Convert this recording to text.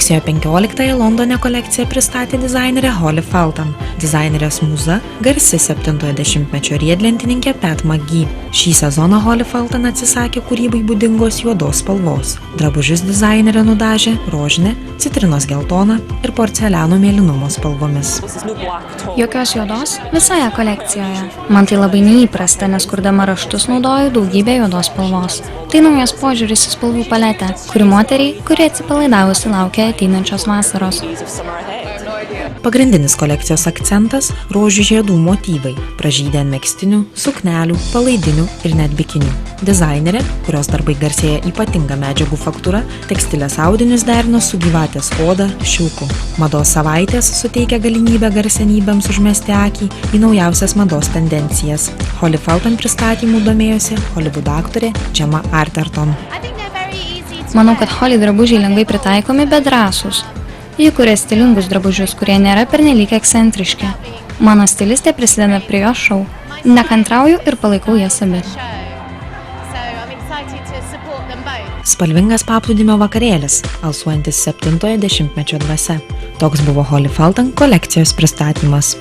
Rugsėjo 15-ąją Londone kolekciją pristatė dizainerė Holly Felton. Dizainerės mūza – garsi 70-ojo dešimtmečio riedlentininkė Pat McGee. Šį sezoną Holly Felton atsisakė kūrybai būdingos juodos spalvos. Drabužius dizainerė nudažė rožinė, citrinos geltona ir porceliano mėlynumo spalvomis. Jokios juodos visoje kolekcijoje. Man tai labai neįprasta, nes kurdama raštus naudoju daugybę juodos spalvos. Tai naujas požiūris į spalvų paletę, kuri moteriai, kuri atsipalaidavusi laukia ateinančios vasaros. Pagrindinis kolekcijos akcentas – rožių žiedų motyvai, pražydę ant megztinių, suknelių, palaidinių ir net bikinių. Dizainerė, kurios darbai garsėja ypatinga medžiagų faktūra, tekstilės audinius derino su gyvatės oda, šilku. Mados savaitės suteikia galimybę garsenybėms užmesti akį į naujausias mados tendencijas. Holly Felton pristatymų domėjosi Holivudo aktorė Gemma Arterton. Manau, kad Holly drabužiai lengvai pritaikomi, bet drąsūs. Ji kuria stilingus drabužius, kurie nėra pernelyg ekscentriški. Mano stilistė prisideda prie jo šou. Nekantrauju ir palaikau jas abi. Spalvingas paplūdimio vakarėlis, alsuojantis 70-ojo dešimtmečio dvasia. Toks buvo Holly Felton kolekcijos pristatymas.